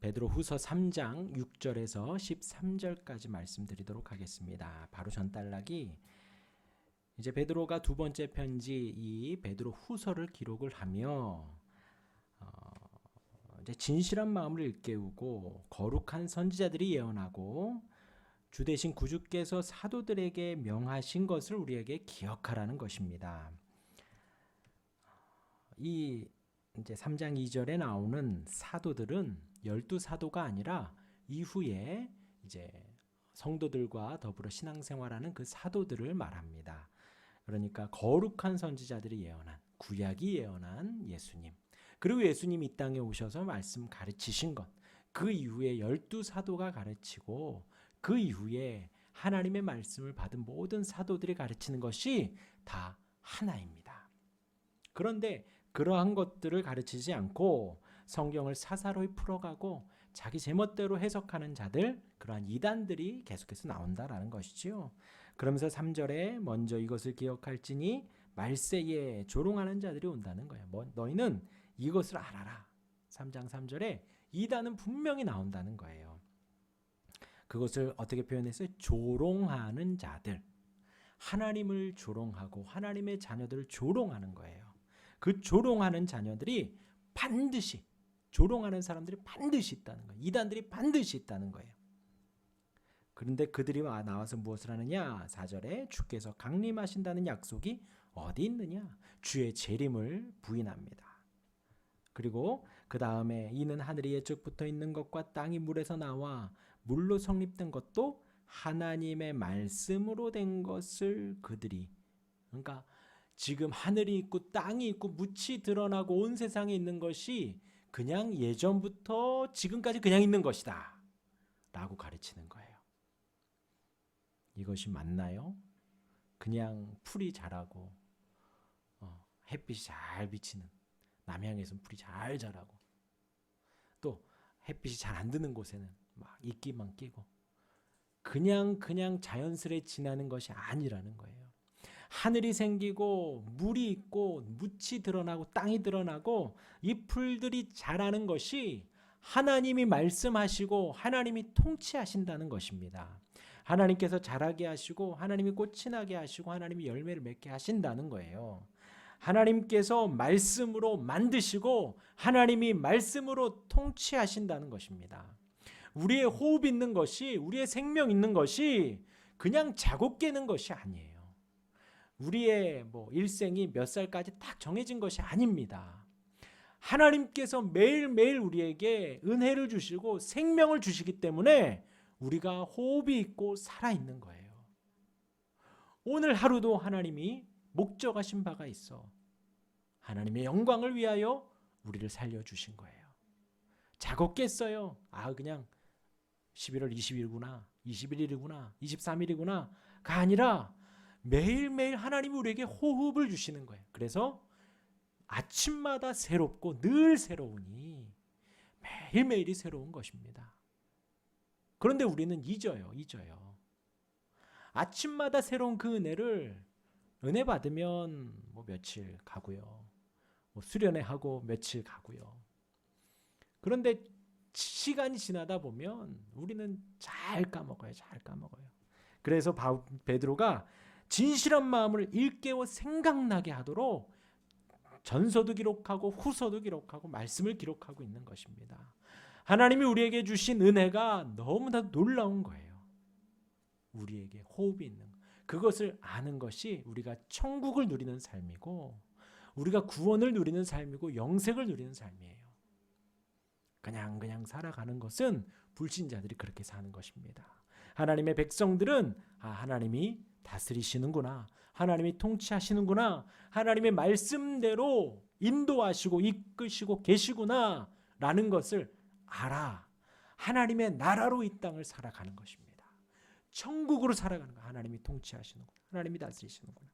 베드로후서 3장 6절에서 13절까지 말씀드리도록 하겠습니다. 바로 전단락이 이제 베드로가 두 번째 편지 이 베드로후서를 기록을 하며 이제 진실한 마음을 일깨우고 거룩한 선지자들이 예언하고 주 대신 구주께서 사도들에게 명하신 것을 우리에게 기억하라는 것입니다. 이 이제 3장 2절에 나오는 사도들은 12사도가 아니라 이후에 이제 성도들과 더불어 신앙생활하는 그 사도들을 말합니다. 그러니까 거룩한 선지자들이 예언한, 구약이 예언한 예수님, 그리고 예수님이 이 땅에 오셔서 말씀 가르치신 것, 그 이후에 12사도가 가르치고 그 이후에 하나님의 말씀을 받은 모든 사도들이 가르치는 것이 다 하나입니다. 그런데 그러한 것들을 가르치지 않고 성경을 사사로이 풀어가고 자기 제멋대로 해석하는 자들, 그러한 이단들이 계속해서 나온다라는 것이지요. 그러면서 3절에 먼저 이것을 기억할지니 말세에 조롱하는 자들이 온다는 거예요. 너희는 이것을 알아라. 3장 3절에 이단은 분명히 나온다는 거예요. 그것을 어떻게 표현했어요? 조롱하는 자들. 하나님을 조롱하고 하나님의 자녀들을 조롱하는 거예요. 그 조롱하는 자녀들이 반드시, 조롱하는 사람들이 반드시 있다는 거예요. 이단들이 반드시 있다는 거예요. 그런데 그들이 나와서 무엇을 하느냐? 4절에 주께서 강림하신다는 약속이 어디 있느냐? 주의 재림을 부인합니다. 그리고 그 다음에 이는 하늘이 예적부터 있는 것과 땅이 물에서 나와 물로 성립된 것도 하나님의 말씀으로 된 것을 그들이, 그러니까 지금 하늘이 있고 땅이 있고 묻이 드러나고 온 세상에 있는 것이 그냥 예전부터 지금까지 그냥 있는 것이다 라고 가르치는 거예요. 이것이 맞나요? 그냥 풀이 자라고 햇빛이 잘 비치는 남향에서는 풀이 잘 자라고 또 햇빛이 잘 안 드는 곳에는 막 이끼만 끼고 그냥 자연스레 지나는 것이 아니라는 거예요. 하늘이 생기고 물이 있고 묻이 드러나고 땅이 드러나고 이 풀들이 자라는 것이 하나님이 말씀하시고 하나님이 통치하신다는 것입니다. 하나님께서 자라게 하시고 하나님이 꽃이 나게 하시고 하나님이 열매를 맺게 하신다는 거예요. 하나님께서 말씀으로 만드시고 하나님이 말씀으로 통치하신다는 것입니다. 우리의 호흡 있는 것이, 우리의 생명 있는 것이 그냥 자고 깨는 것이 아니에요. 우리의 일생이 몇 살까지 딱 정해진 것이 아닙니다. 하나님께서 매일매일 우리에게 은혜를 주시고 생명을 주시기 때문에 우리가 호흡이 있고 살아있는 거예요. 오늘 하루도 하나님이 목적하신 바가 있어 하나님의 영광을 위하여 우리를 살려주신 거예요. 자고 깼어요. 그냥 11월 20일이구나, 21일이구나, 23일이구나 가 아니라 매일매일 하나님이 우리에게 호흡을 주시는 거예요. 그래서 아침마다 새롭고 늘 새로우니 매일매일이 새로운 것입니다. 그런데 우리는 잊어요. 아침마다 새로운 그 은혜를 은혜 받으면 며칠 가고요. 수련회 하고 며칠 가고요. 그런데 시간이 지나다 보면 우리는 잘 까먹어요. 그래서 베드로가 진실한 마음을 일깨워 생각나게 하도록 전서도 기록하고 후서도 기록하고 말씀을 기록하고 있는 것입니다. 하나님이 우리에게 주신 은혜가 너무나 놀라운 거예요. 우리에게 호흡이 있는 것. 그것을 아는 것이 우리가 천국을 누리는 삶이고 우리가 구원을 누리는 삶이고 영생을 누리는 삶이에요. 그냥 살아가는 것은 불신자들이 그렇게 사는 것입니다. 하나님의 백성들은 하나님이 다스리시는구나, 하나님이 통치하시는구나, 하나님의 말씀대로 인도하시고 이끄시고 계시구나 라는 것을 알아. 하나님의 나라로 이 땅을 살아가는 것입니다. 천국으로 살아가는 거. 하나님이 통치하시는구나, 하나님이 다스리시는구나.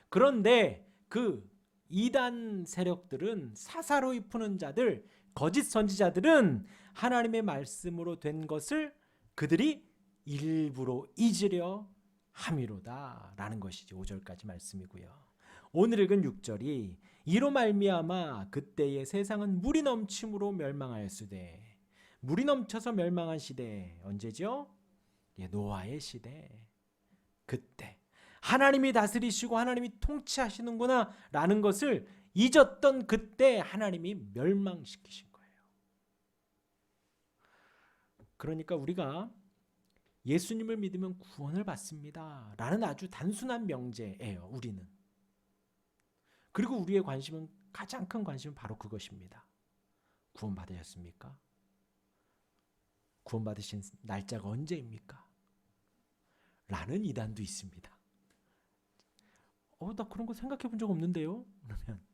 그런데 그 이단 세력들은, 사사로이 푸는 자들, 거짓 선지자들은 하나님의 말씀으로 된 것을 그들이 일부러 잊으려 함이로다 라는 것이지 5절까지 말씀이고요. 오늘 읽은 6절이 이로 말미암아 그때의 세상은 물이 넘침으로 멸망하였으되 물이 넘쳐서 멸망한 시대 언제죠? 예, 노아의 시대. 그때 하나님이 다스리시고 하나님이 통치하시는구나 라는 것을 잊었던 그때 하나님이 멸망시키신 거예요. 그러니까 우리가 예수님을 믿으면 구원을 받습니다 라는 아주 단순한 명제예요. 우리는. 그리고 우리의 관심은, 가장 큰 관심은 바로 그것입니다. 구원 받으셨습니까? 구원 받으신 날짜가 언제입니까? 라는 이단도 있습니다. 나 그런 거 생각해 본 적 없는데요? 그러면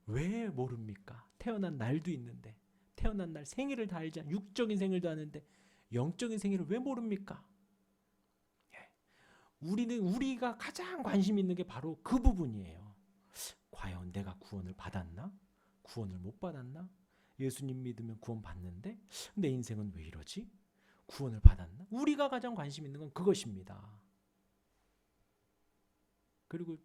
왜 모릅니까? 태어난 날도 있는데, 태어난 날 생일을 다 알지, 육적인 생일도 아는데 영적인 생일을 왜 모릅니까? 우리가 가장 관심 있는 게 바로 그 부분이에요. 과연 내가 구원을 받았나? 구원을 못 받았나? 예수님 믿으면 구원 받는데 내 인생은 왜 이러지? 구원을 받았나? 우리가 가장 관심 있는 건 그것입니다. 그리고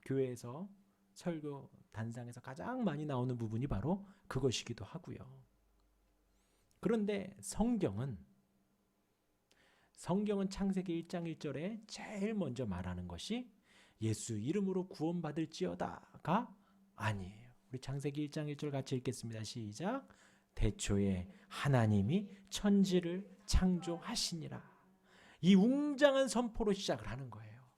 교회에서 설교 단상에서 가장 많이 나오는 부분이 바로 그것이기도 하고요. 그런데 성경은 창세기 1장 1절에 제일 먼저 말하는 것이 예수 이름으로 구원받을지어다가 아니에요. 우리 창세기 1장 1절 같이 읽겠습니다. 시작. 태초에 하나님이 천지를 창조하시니라. 이 웅장한 선포로 시작을 하는 거예요.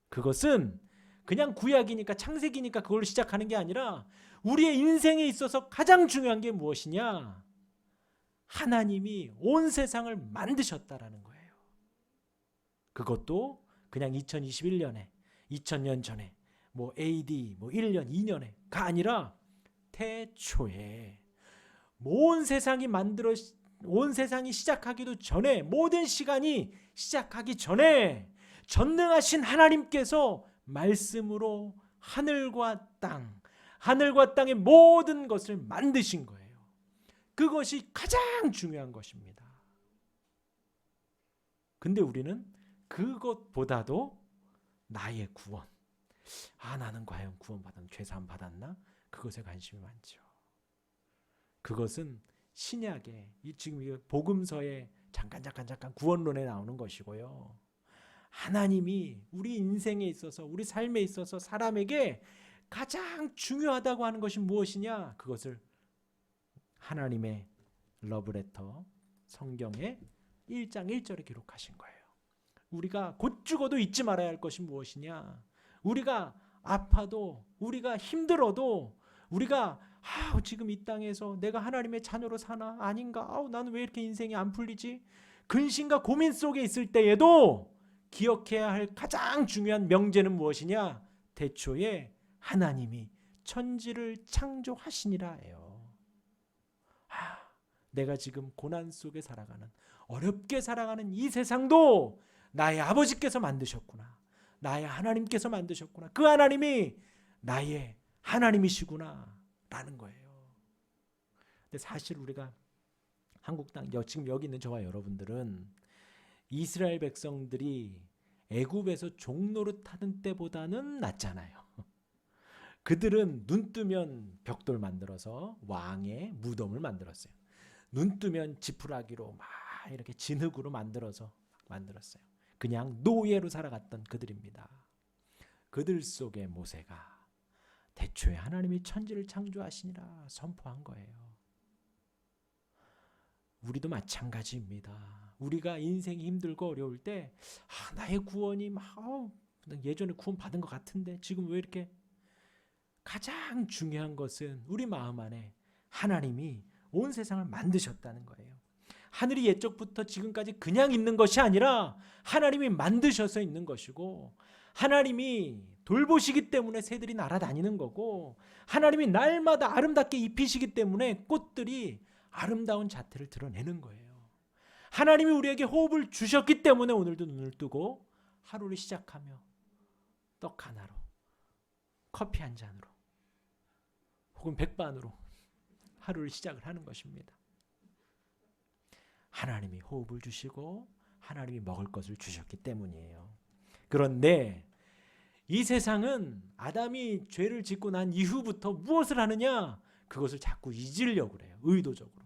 그것은 그냥 구약이니까, 창세기니까 그걸로 시작하는 게 아니라 우리의 인생에 있어서 가장 중요한 게 무엇이냐? 하나님이 온 세상을 만드셨다라는 거예요. 그것도 그냥 2021년에 2000년 전에 AD 1년 2년에가 아니라 태초에 온 세상이 시작하기도 전에, 모든 시간이 시작하기 전에 전능하신 하나님께서 말씀으로 하늘과 땅의 모든 것을 만드신 거예요. 그것이 가장 중요한 것입니다. 근데 우리는 그것보다도 나의 구원, 나는 과연 구원받았나, 죄사함 받았나? 그것에 관심이 많죠. 그것은 신약에, 지금 복음서에 잠깐 구원론에 나오는 것이고요. 하나님이 우리 인생에 있어서, 우리 삶에 있어서 사람에게 가장 중요하다고 하는 것이 무엇이냐? 그것을 하나님의 러브레터 성경의 1장 1절에 기록하신 거예요. 우리가 곧 죽어도 잊지 말아야 할 것이 무엇이냐? 우리가 아파도, 우리가 힘들어도, 우리가 지금 이 땅에서 내가 하나님의 자녀로 사나? 아닌가? 나는 왜 이렇게 인생이 안 풀리지? 근심과 고민 속에 있을 때에도 기억해야 할 가장 중요한 명제는 무엇이냐? 태초에 하나님이 천지를 창조하시니라예요. 내가 지금 고난 속에 살아가는, 어렵게 살아가는 이 세상도 나의 아버지께서 만드셨구나. 나의 하나님께서 만드셨구나. 그 하나님이 나의 하나님이시구나 라는 거예요. 근데 사실 우리가 한국 땅, 지금 여기 있는 저와 여러분들은 이스라엘 백성들이 애굽에서 종노릇하는 때보다는 낫잖아요. 그들은 눈 뜨면 벽돌 만들어서 왕의 무덤을 만들었어요. 눈 뜨면 지푸라기로 막 이렇게 진흙으로 만들었어요. 그냥 노예로 살아갔던 그들입니다. 그들 속에 모세가 태초에 하나님이 천지를 창조하시니라 선포한 거예요. 우리도 마찬가지입니다. 우리가 인생이 힘들고 어려울 때 나의 구원이 예전에 구원 받은 것 같은데 지금 왜 이렇게, 가장 중요한 것은 우리 마음 안에 하나님이 온 세상을 만드셨다는 거예요. 하늘이 옛적부터 지금까지 그냥 있는 것이 아니라 하나님이 만드셔서 있는 것이고, 하나님이 돌보시기 때문에 새들이 날아다니는 거고, 하나님이 날마다 아름답게 입히시기 때문에 꽃들이 아름다운 자태를 드러내는 거예요. 하나님이 우리에게 호흡을 주셨기 때문에 오늘도 눈을 뜨고 하루를 시작하며 떡 하나로, 커피 한 잔으로, 혹은 백반으로 하루를 시작을 하는 것입니다. 하나님이 호흡을 주시고 하나님이 먹을 것을 주셨기 때문이에요. 그런데 이 세상은 아담이 죄를 짓고 난 이후부터 무엇을 하느냐? 그것을 자꾸 잊으려고 그래요. 의도적으로.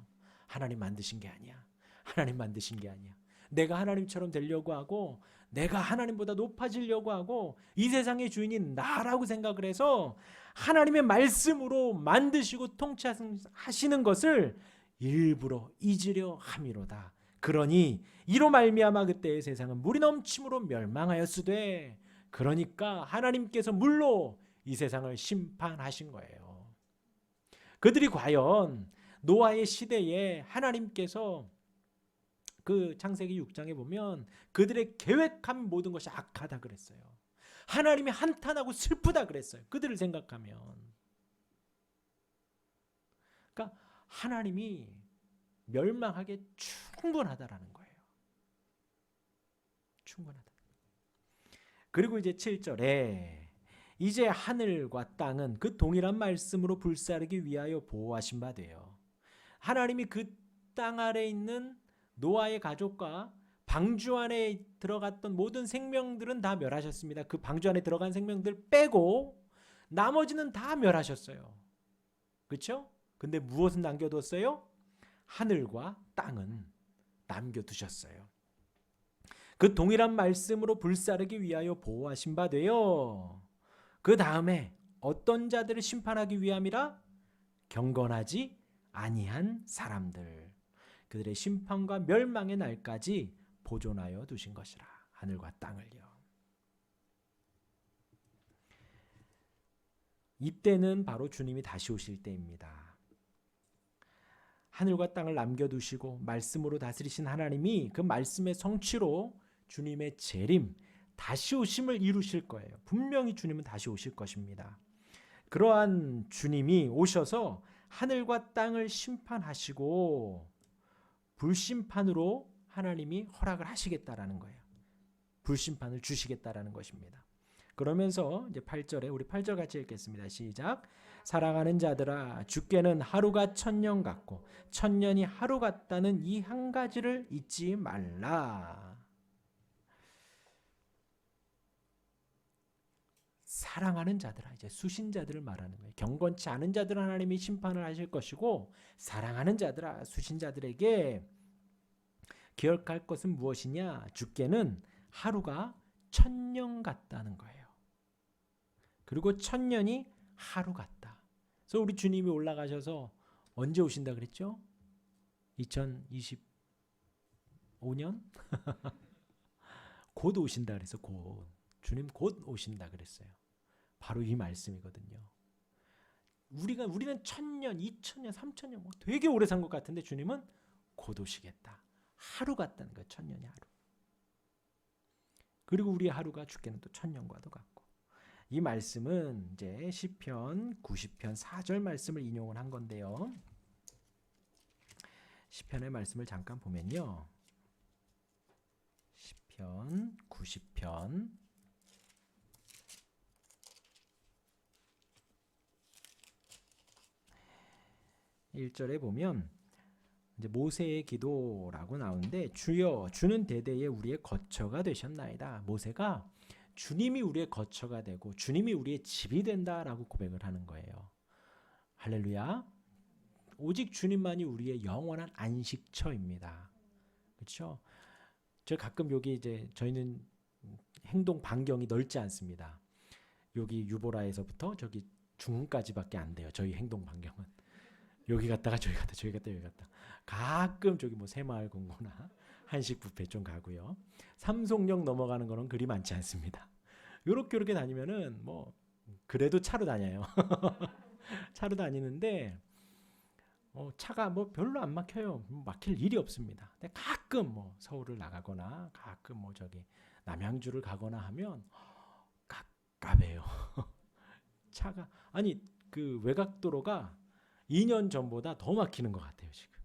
하나님 만드신 게 아니야. 하나님 만드신 게 아니야. 내가 하나님처럼 되려고 하고 내가 하나님보다 높아지려고 하고 이 세상의 주인이 나라고 생각을 해서 하나님의 말씀으로 만드시고 통치하시는 것을 일부러 잊으려 함이로다. 그러니 이로 말미암아 그때의 세상은 물이 넘침으로 멸망하였으되 그러니까 하나님께서 물로 이 세상을 심판하신 거예요. 그들이 과연 노아의 시대에 하나님께서 그 창세기 6장에 보면 그들의 계획한 모든 것이 악하다 그랬어요. 하나님이 한탄하고 슬프다 그랬어요. 그들을 생각하면. 그러니까 하나님이 멸망하게 충분하다라는 거예요. 충분하다. 그리고 이제 7절에 이제 하늘과 땅은 그 동일한 말씀으로 불사르기 위하여 보호하신 바 돼요. 하나님이 그 땅 아래 있는 노아의 가족과 방주 안에 들어갔던 모든 생명들은 다 멸하셨습니다. 그 방주 안에 들어간 생명들 빼고 나머지는 다 멸하셨어요. 그렇죠? 근데 무엇은 남겨뒀어요? 하늘과 땅은 남겨두셨어요. 그 동일한 말씀으로 불사르기 위하여 보호하신 바 되어 그 다음에 어떤 자들을 심판하기 위함이라? 경건하지 아니한 사람들. 그들의 심판과 멸망의 날까지 보존하여 두신 것이라. 하늘과 땅을요. 이때는 바로 주님이 다시 오실 때입니다. 하늘과 땅을 남겨두시고 말씀으로 다스리신 하나님이 그 말씀의 성취로 주님의 재림, 다시 오심을 이루실 거예요. 분명히 주님은 다시 오실 것입니다. 그러한 주님이 오셔서 하늘과 땅을 심판하시고 불심판으로 하나님이 허락을 하시겠다라는 거예요. 불심판을 주시겠다라는 것입니다. 그러면서 이제 8절에 우리 8절 같이 읽겠습니다. 시작. 사랑하는 자들아 주께는 하루가 1000년 같고 1000년이 하루 같다는 이 한 가지를 잊지 말라. 사랑하는 자들아, 이제 수신자들을 말하는 거예요. 경건치 않은 자들은 하나님이 심판을 하실 것이고 사랑하는 자들아, 수신자들에게 기억할 것은 무엇이냐? 주께는 하루가 1000년 같다는 거예요. 그리고 1000년이 하루 같다. 그래서 우리 주님이 올라가셔서 언제 오신다 그랬죠? 2025년? 곧 오신다 그래서 곧. 주님 곧 오신다 그랬어요. 바로 이 말씀이거든요. 우리는 1000년, 2000년, 3000년 뭐 되게 오래 산 것 같은데 주님은 곧 오시겠다. 하루 같다는 거예요. 1000년이 하루. 그리고 우리의 하루가 주께는 또 1000년과도 같고. 이 말씀은 이제 시편 90편 4절 말씀을 인용을 한 건데요. 시편의 말씀을 잠깐 보면요. 시편 90편 1절에 보면 이제 모세의 기도라고 나오는데 주여 주는 대대에 우리의 거처가 되셨나이다. 모세가 주님이 우리의 거처가 되고 주님이 우리의 집이 된다라고 고백을 하는 거예요. 할렐루야. 오직 주님만이 우리의 영원한 안식처입니다. 그렇죠? 저 가끔 여기 이제 저희는 행동 반경이 넓지 않습니다. 여기 유보라에서부터 저기 중흥까지밖에 안 돼요. 저희 행동 반경은. 여기 갔다가 저기 갔다 저기 갔다 여기 갔다. 가끔 저기 뭐 새마을 공고나 한식 뷔페 좀 가고요. 삼송역 넘어가는 거는 그리 많지 않습니다. 요렇게 다니면은 뭐 그래도 차로 다녀요. 차로 다니는데 차가 뭐 별로 안 막혀요. 막힐 일이 없습니다. 근데 가끔 뭐 서울을 나가거나 가끔 뭐 저기 남양주를 가거나 하면 갑갑해요. 차가 아니 그 외곽도로가 2년 전보다 더 막히는 것 같아요 지금.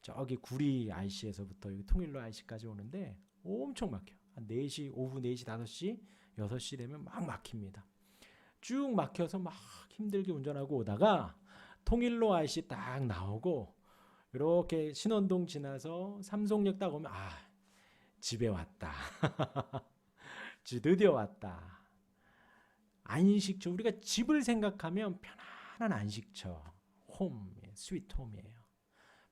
저기 구리 IC에서부터 여기 통일로 IC까지 오는데 엄청 막혀요. 한 4시, 오후 4시, 5시, 6시 되면 막 막힙니다. 쭉 막혀서 막 힘들게 운전하고 오다가 통일로 IC 딱 나오고 이렇게 신원동 지나서 삼성역 딱 오면 집에 왔다. 드디어 왔다. 안식처. 우리가 집을 생각하면 편안한 안식처. 홈, 스위트 홈이에요.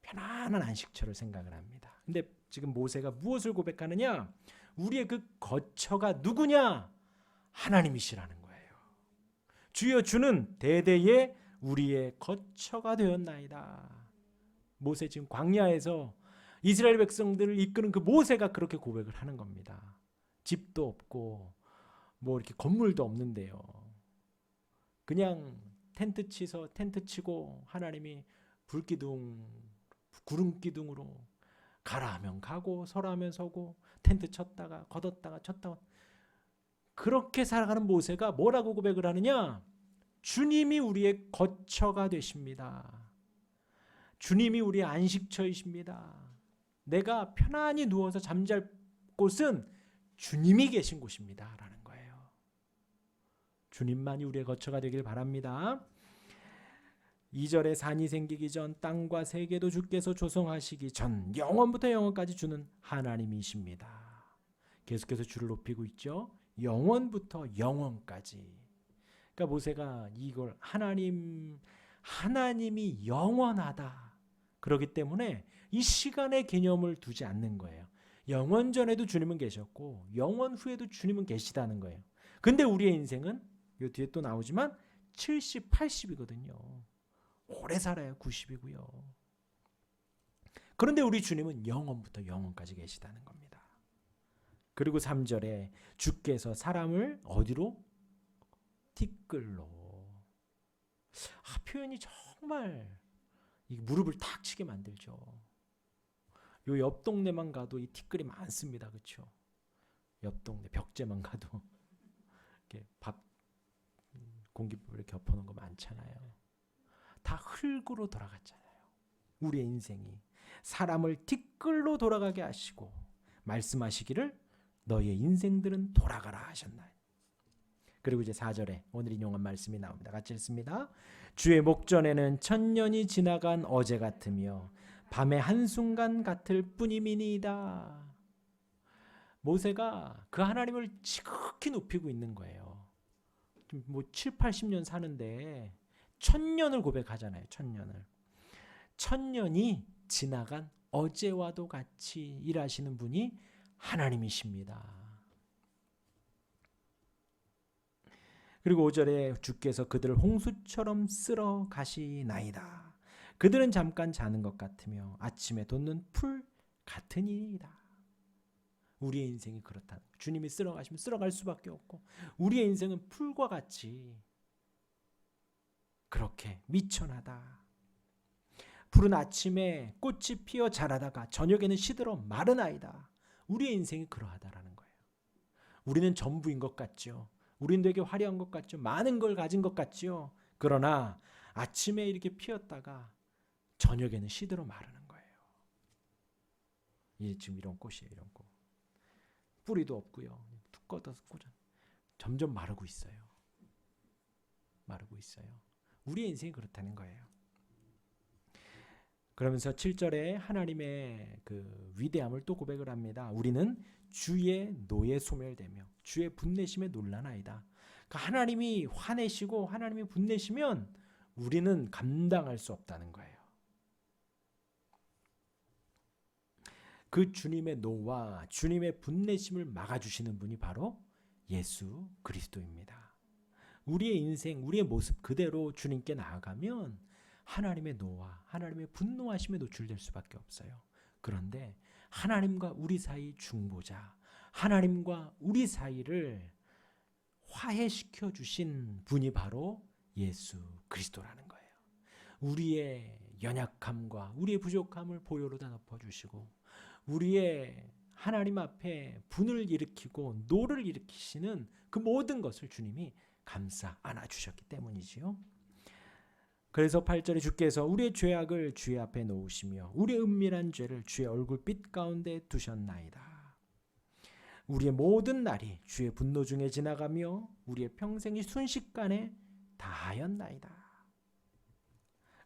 편안한 안식처를 생각을 합니다. 근데 지금 모세가 무엇을 고백하느냐? 우리의 그 거처가 누구냐? 하나님이시라는 거예요. 주여 주는 대대에 우리의 거처가 되었나이다. 모세 지금 광야에서 이스라엘 백성들을 이끄는 그 모세가 그렇게 고백을 하는 겁니다. 집도 없고 뭐 이렇게 건물도 없는데요. 그냥 텐트 치고 하나님이 불기둥, 구름기둥으로 가라 하면 가고 서라 하면 서고 텐트 쳤다가 걷었다가 쳤다가 그렇게 살아가는 모세가 뭐라고 고백을 하느냐? 주님이 우리의 거처가 되십니다. 주님이 우리의 안식처이십니다. 내가 편안히 누워서 잠잘 곳은 주님이 계신 곳입니다. 라는 거예요. 주님만이 우리의 거처가 되길 바랍니다. 2절에 산이 생기기 전 땅과 세계도 주께서 조성하시기 전 영원부터 영원까지 주는 하나님이십니다. 계속해서 주를 높이고 있죠. 영원부터 영원까지. 그러니까 모세가 이걸 하나님이 영원하다. 그렇기 때문에 이 시간의 개념을 두지 않는 거예요. 영원 전에도 주님은 계셨고 영원 후에도 주님은 계시다는 거예요. 근데 우리의 인생은 요 뒤에 또 나오지만 70, 80이거든요. 오래 살아요. 90이고요. 그런데 우리 주님은 영원부터 영원까지 계시다는 겁니다. 그리고 3절에 주께서 사람을 어디로? 티끌로. 표현이 정말 무릎을 탁 치게 만들죠. 요 옆 동네만 가도 이 티끌이 많습니다. 그렇죠? 옆 동네 벽제만 가도 이렇게 밥 공기밥을 겹어놓은 거 많잖아요. 다 흙으로 돌아갔잖아요. 우리의 인생이 사람을 티끌로 돌아가게 하시고 말씀하시기를 너의 인생들은 돌아가라 하셨나요? 그리고 이제 4절에 오늘 인용한 말씀이 나옵니다. 같이 읽습니다. 주의 목전에는 천년이 지나간 어제 같으며 밤의 한순간 같을 뿐이니이다. 모세가 그 하나님을 지극히 높이고 있는 거예요. 뭐 7, 80년 사는데 1000년을 고백하잖아요. 1000년을. 1000년이 지나간 어제와도 같이 일하시는 분이 하나님이십니다. 그리고 5절에 주께서 그들을 홍수처럼 쓸어 가시나이다. 그들은 잠깐 자는 것 같으며 아침에 돋는 풀 같으니이다. 우리의 인생이 그렇다. 주님이 쓸어 가시면 쓸어갈 수밖에 없고 우리의 인생은 풀과 같이 그렇게 미천하다. 푸른 아침에 꽃이 피어 자라다가 저녁에는 시들어 마른 아이다. 우리의 인생이 그러하다라는 거예요. 우리는 전부인 것 같죠. 우리는 되게 화려한 것 같죠. 많은 걸 가진 것 같죠. 그러나 아침에 이렇게 피었다가 저녁에는 시들어 마르는 거예요. 이게 지금 이런 꽃이에요. 이런 꽃. 뿌리도 없고요. 툭 꺼져서 꽂아. 점점 마르고 있어요. 마르고 있어요. 우리의 인생이 그렇다는 거예요. 그러면서 7절에 하나님의 그 위대함을 또 고백을 합니다. 우리는 주의 노에 소멸되며 주의 분내심에 놀라나이다. 그러니까 하나님이 화내시고 하나님이 분내시면 우리는 감당할 수 없다는 거예요. 그 주님의 노와 주님의 분내심을 막아주시는 분이 바로 예수 그리스도입니다. 우리의 인생, 우리의 모습 그대로 주님께 나아가면 하나님의 노와 하나님의 분노하심에 노출될 수밖에 없어요. 그런데 하나님과 우리 사이 중보자, 하나님과 우리 사이를 화해시켜 주신 분이 바로 예수 그리스도라는 거예요. 우리의 연약함과 우리의 부족함을 보혈로 다 덮어주시고 우리의 하나님 앞에 분을 일으키고 노를 일으키시는 그 모든 것을 주님이 감싸 안아주셨기 때문이지요. 그래서 8절에 주께서 우리의 죄악을 주의 앞에 놓으시며 우리의 은밀한 죄를 주의 얼굴빛 가운데 두셨나이다. 우리의 모든 날이 주의 분노 중에 지나가며 우리의 평생이 순식간에 다하였나이다.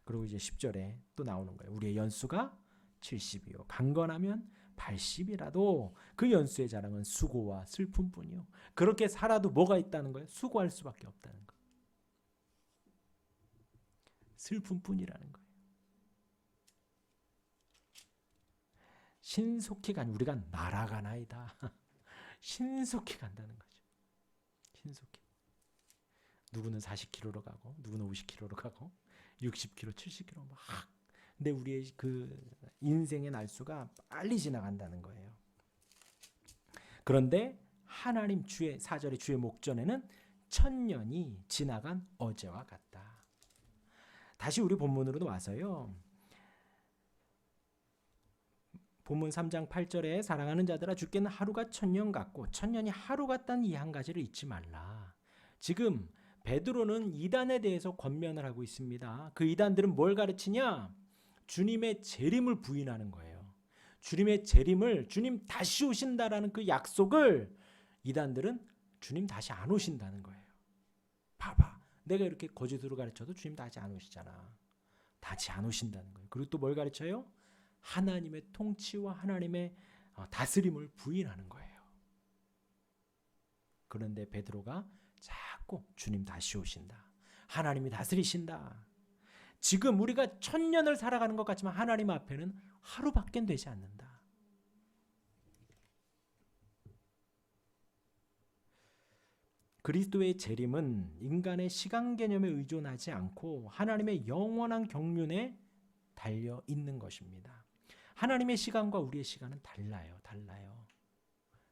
그리고 이제 10절에 또 나오는 거예요. 우리의 연수가 70이요 강건하면 80이라도 그 연수의 자랑은 수고와 슬픔뿐이요. 그렇게 살아도 뭐가 있다는 거예요? 수고할 수밖에 없다는 거예요. 슬픔뿐이라는 거예요. 신속히 우리가 날아가나이다. 신속히 간다는 거죠. 신속히. 누구는 40km로 가고 누구는 50km로 가고 60km, 70km 막. 근데 우리의 그 인생의 날수가 빨리 지나간다는 거예요. 그런데 하나님 주의 4절의 주의 목전에는 천년이 지나간 어제와 같다. 다시 우리 본문으로 와서요. 본문 3장 8절에 사랑하는 자들아 주께는 하루가 천년 같고 천년이 하루 같다는 이 한 가지를 잊지 말라. 지금 베드로는 이단에 대해서 권면을 하고 있습니다. 그 이단들은 뭘 가르치냐? 주님의 재림을 부인하는 거예요. 주님의 재림을 주님 다시 오신다라는 그 약속을 이단들은 주님 다시 안 오신다는 거예요. 봐봐. 내가 이렇게 거짓으로 가르쳐도 주님 다시 안 오시잖아. 다시 안 오신다는 거예요. 그리고 또 뭘 가르쳐요? 하나님의 통치와 하나님의 다스림을 부인하는 거예요. 그런데 베드로가 자꾸 주님 다시 오신다. 하나님이 다스리신다. 지금 우리가 천년을 살아가는 것 같지만 하나님 앞에는 하루밖에 되지 않는다. 그리스도의 재림은 인간의 시간 개념에 의존하지 않고 하나님의 영원한 경륜에 달려 있는 것입니다. 하나님의 시간과 우리의 시간은 달라요.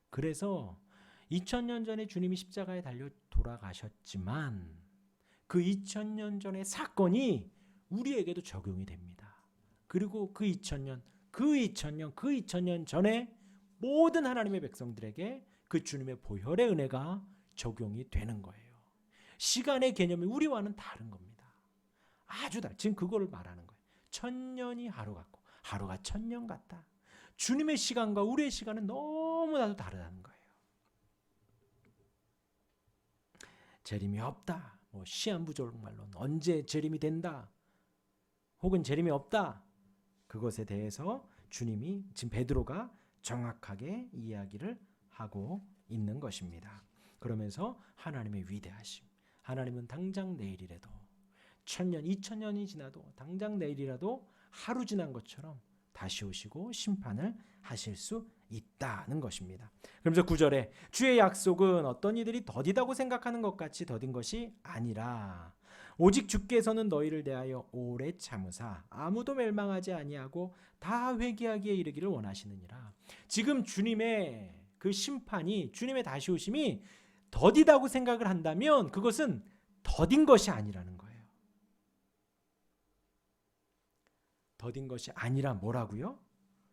그래서 2000년 전에 주님이 십자가에 달려 돌아가셨지만 그 2000년 전의 사건이 우리에게도 적용이 됩니다. 그리고 그 2000년 전에 모든 하나님의 백성들에게 그 주님의 보혈의 은혜가 적용이 되는 거예요. 시간의 개념이 우리와는 다른 겁니다. 아주 다른. 지금 그거를 말하는 거예요. 천년이 하루 같고 하루가 천년 같다. 주님의 시간과 우리의 시간은 너무나도 다르다는 거예요. 재림이 없다. 시한부족말론 언제 재림이 된다. 혹은 재림이 없다. 그것에 대해서 주님이 지금 베드로가 정확하게 이야기를 하고 있는 것입니다. 그러면서 하나님의 위대하심. 하나님은 당장 내일이라도 1000년, 2000년이 지나도 당장 내일이라도 하루 지난 것처럼 다시 오시고 심판을 하실 수 있다는 것입니다. 그러면서 9절에 주의 약속은 어떤 이들이 더디다고 생각하는 것 같이 더딘 것이 아니라 오직 주께서는 너희를 대하여 오래 참으사 아무도 멸망하지 아니하고 다 회개하기에 이르기를 원하시느니라. 지금 주님의 그 심판이, 주님의 다시 오심이 더디다고 생각을 한다면 그것은 더딘 것이 아니라는 거예요. 더딘 것이 아니라 뭐라고요?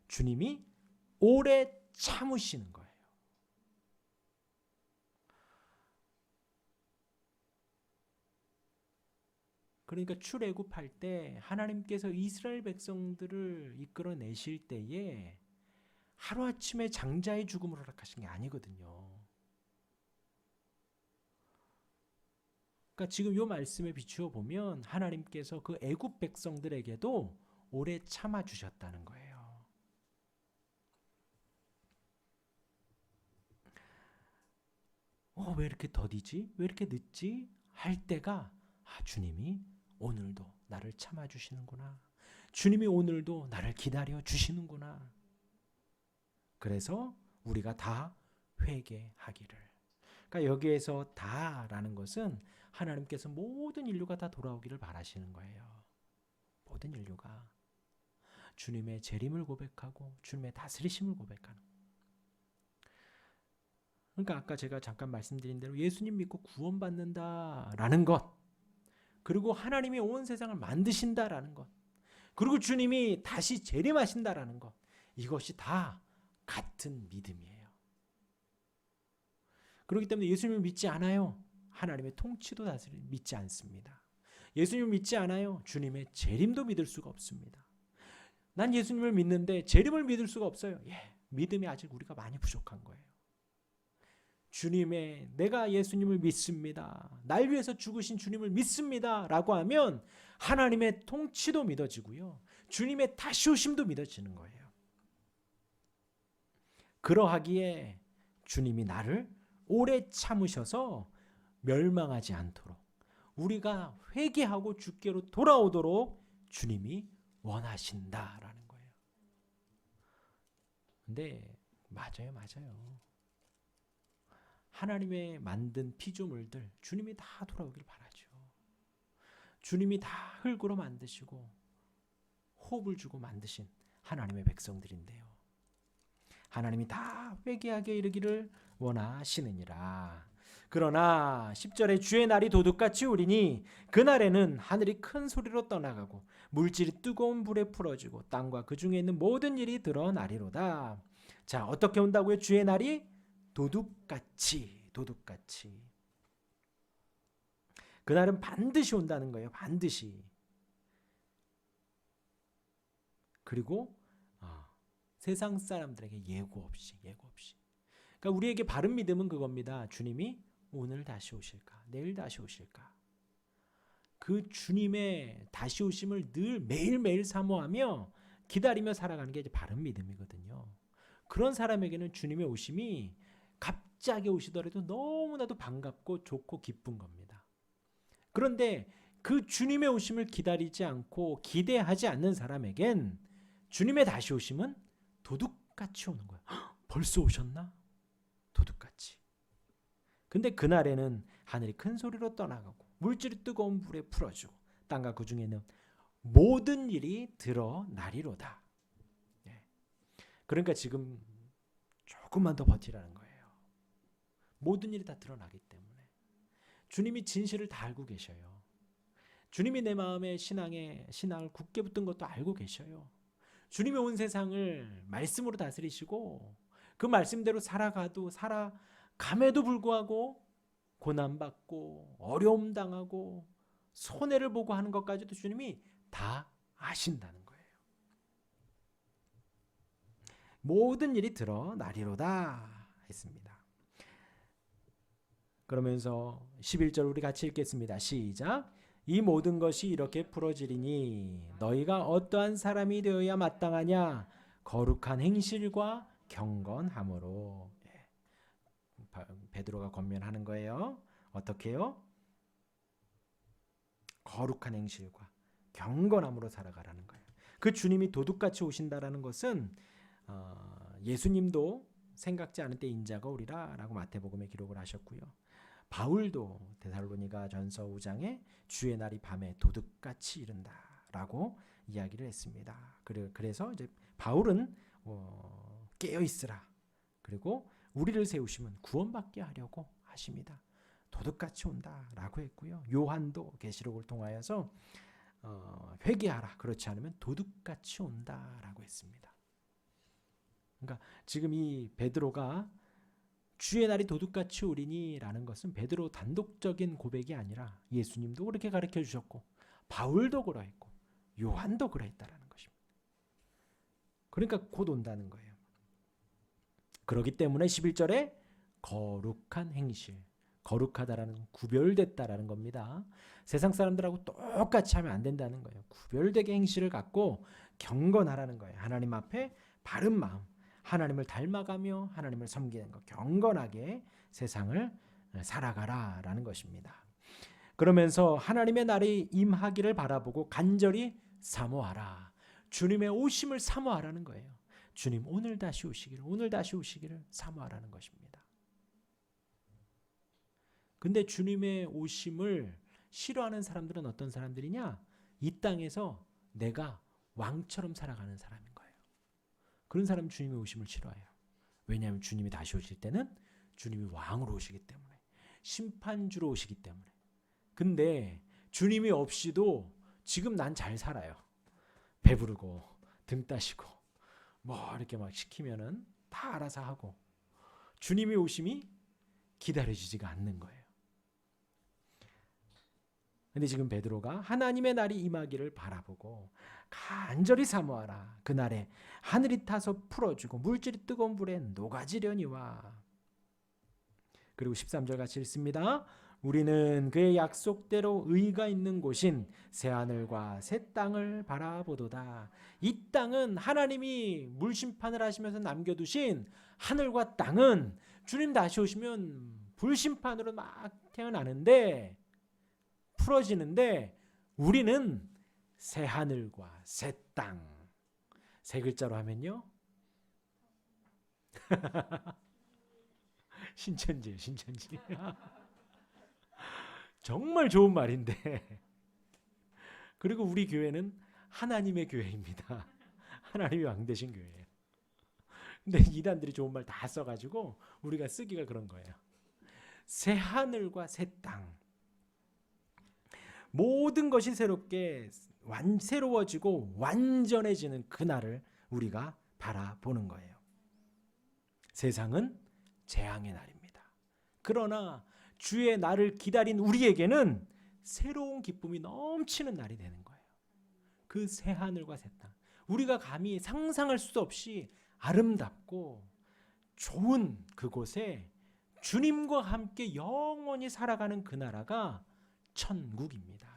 주님이 오래 참으시는 거예요. 그러니까 출애굽할 때 하나님께서 이스라엘 백성들을 이끌어내실 때에 하루아침에 장자의 죽음을 허락하신 게 아니거든요. 그러니까 지금 이 말씀에 비추어 보면 하나님께서 그 애굽 백성들에게도 오래 참아 주셨다는 거예요. 왜 이렇게 더디지? 왜 이렇게 늦지? 할 때가 주님이 오늘도 나를 참아 주시는구나. 주님이 오늘도 나를 기다려 주시는구나. 그래서 우리가 다 회개하기를. 그러니까 여기에서 다라는 것은 하나님께서 모든 인류가 다 돌아오기를 바라시는 거예요. 모든 인류가 주님의 재림을 고백하고 주님의 다스리심을 고백하는. 그러니까 아까 제가 잠깐 말씀드린 대로 예수님 믿고 구원받는다라는 것, 그리고 하나님이 온 세상을 만드신다라는 것, 그리고 주님이 다시 재림하신다라는 것, 이것이 다 같은 믿음이에요. 그렇기 때문에 예수님을 믿지 않아요. 하나님의 통치도 다스림 믿지 않습니다. 예수님을 믿지 않아요. 주님의 재림도 믿을 수가 없습니다. 난 예수님을 믿는데 재림을 믿을 수가 없어요. 믿음이 아직 우리가 많이 부족한 거예요. 내가 예수님을 믿습니다. 날 위해서 죽으신 주님을 믿습니다. 라고 하면 하나님의 통치도 믿어지고요. 주님의 다시 오심도 믿어지는 거예요. 그러하기에 주님이 나를 오래 참으셔서 멸망하지 않도록, 우리가 회개하고 주께로 돌아오도록 주님이 원하신다라는 거예요. 근데 맞아요. 하나님의 만든 피조물들 주님이 다 돌아오길 바라죠. 주님이 다 흙으로 만드시고 호흡을 주고 만드신 하나님의 백성들인데요. 하나님이 다 회개하게 이르기를 원하시느니라. 그러나 10절에 주의 날이 도둑같이 오리니 그날에는 하늘이 큰 소리로 떠나가고 물질이 뜨거운 불에 풀어지고 땅과 그 중에 있는 모든 일이 드러나리로다. 자, 어떻게 온다고요? 주의 날이 도둑같이. 그날은 반드시 온다는 거예요. 반드시. 그리고 세상 사람들에게 예고 없이. 그러니까 우리에게 바른 믿음은 그겁니다. 주님이 오늘 다시 오실까? 내일 다시 오실까? 그 주님의 다시 오심을 늘 매일매일 사모하며 기다리며 살아가는 게 이제 바른 믿음이거든요. 그런 사람에게는 주님의 오심이 갑자기 오시더라도 너무나도 반갑고 좋고 기쁜 겁니다. 그런데 그 주님의 오심을 기다리지 않고 기대하지 않는 사람에겐 주님의 다시 오심은 도둑같이 오는 거예요. 벌써 오셨나? 도둑같이. 근데 그날에는 하늘이 큰 소리로 떠나가고 물질이 뜨거운 불에 풀어지고 땅과 그 중에 있는 모든 일이 드러나리로다. 그러니까 지금 조금만 더 버티라는 거예요. 모든 일이 다 드러나기 때문에. 주님이 진실을 다 알고 계셔요. 주님이 내 마음의 신앙을 굳게 붙든 것도 알고 계셔요. 주님이 온 세상을 말씀으로 다스리시고 그 말씀대로 살아감에도 불구하고 고난받고 어려움 당하고 손해를 보고 하는 것까지도 주님이 다 아신다는 거예요. 모든 일이 드러나리로다 했습니다. 그러면서 11절 우리 같이 읽겠습니다. 시작. 이 모든 것이 이렇게 풀어지리니 너희가 어떠한 사람이 되어야 마땅하냐? 거룩한 행실과 경건함으로. 베드로가 권면하는 거예요. 어떻게요? 거룩한 행실과 경건함으로 살아가라는 거예요. 그 주님이 도둑같이 오신다라는 것은 예수님도 생각지 않은 때 인자가 오리라 라고 마태복음에 기록을 하셨고요. 바울도 데살로니가 전서 5장에 주의 날이 밤에 도둑같이 이른다 라고 이야기를 했습니다. 그래서 이제 바울은 깨어 있으라. 그리고 우리를 세우시면 구원받게 하려고 하십니다. 도둑같이 온다라고 했고요. 요한도 계시록을 통하여서 회개하라. 그렇지 않으면 도둑같이 온다라고 했습니다. 그러니까 지금 이 베드로가 주의 날이 도둑같이 오리니라는 것은 베드로 단독적인 고백이 아니라 예수님도 그렇게 가르쳐 주셨고 바울도 그러했고 요한도 그러했다라는 것입니다. 그러니까 곧 온다는 거예요. 그렇기 때문에 11절에 거룩한 행실, 거룩하다라는 구별됐다라는 겁니다. 세상 사람들하고 똑같이 하면 안 된다는 거예요. 구별되게 행실을 갖고 경건하라는 거예요. 하나님 앞에 바른 마음, 하나님을 닮아가며 하나님을 섬기는 것, 경건하게 세상을 살아가라라는 것입니다. 그러면서 하나님의 날이 임하기를 바라보고 간절히 사모하라. 주님의 오심을 사모하라는 거예요. 주님 오늘 다시 오시기를 사모하라는 것입니다. 근데 주님의 오심을 싫어하는 사람들은 어떤 사람들이냐? 이 땅에서 내가 왕처럼 살아가는 사람인 거예요. 그런 사람은 주님의 오심을 싫어해요. 왜냐하면 주님이 다시 오실 때는 주님이 왕으로 오시기 때문에, 심판주로 오시기 때문에. 근데 주님이 없이도 지금 난 잘 살아요. 배부르고 등 따시고 뭐 이렇게 막 시키면은 다 알아서 하고 주님의 오심이 기다려지지가 않는 거예요. 근데 지금 베드로가 하나님의 날이 임하기를 바라보고 간절히 사모하라. 그날에 하늘이 타서 풀어주고 물질이 뜨거운 불에 녹아지려니와. 그리고 13절 같이 읽습니다. 우리는 그의 약속대로 의가 있는 곳인 새하늘과 새 땅을 바라보도다. 이 땅은 하나님이 물심판을 하시면서 남겨두신 하늘과 땅은 주님 다시 오시면 불심판으로 막 태어나는데 풀어지는데 우리는 새 하늘과 새 땅. 세 글자로 하면요. 신천지예요, 신천지. 정말 좋은 말인데. 그리고 우리 교회는 하나님의 교회입니다. 하나님이 왕 되신 교회예요. 근데 이단들이 좋은 말 다 써가지고 우리가 쓰기가 그런 거예요. 새 하늘과 새 땅, 모든 것이 새로워지고 완전해지는 그날을 우리가 바라보는 거예요. 세상은 재앙의 날입니다. 그러나 주의 날을 기다린 우리에게는 새로운 기쁨이 넘치는 날이 되는 거예요. 그 새 하늘과 새 땅, 우리가 감히 상상할 수 없이 아름답고 좋은 그곳에 주님과 함께 영원히 살아가는 그 나라가 천국입니다.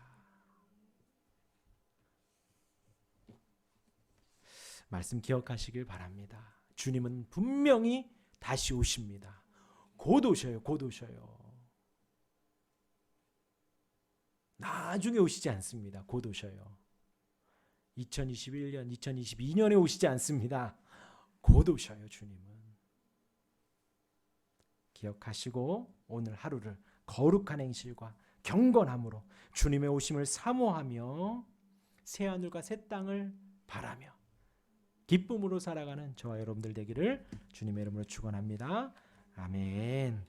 말씀 기억하시길 바랍니다. 주님은 분명히 다시 오십니다. 곧 오셔요. 곧 오셔요. 나중에 오시지 않습니다. 곧 오셔요. 2021년, 2022년에 오시지 않습니다. 곧 오셔요, 주님은. 기억하시고 오늘 하루를 거룩한 행실과 경건함으로 주님의 오심을 사모하며 새하늘과 새 땅을 바라며 기쁨으로 살아가는 저와 여러분들 되기를 주님의 이름으로 축원합니다. 아멘.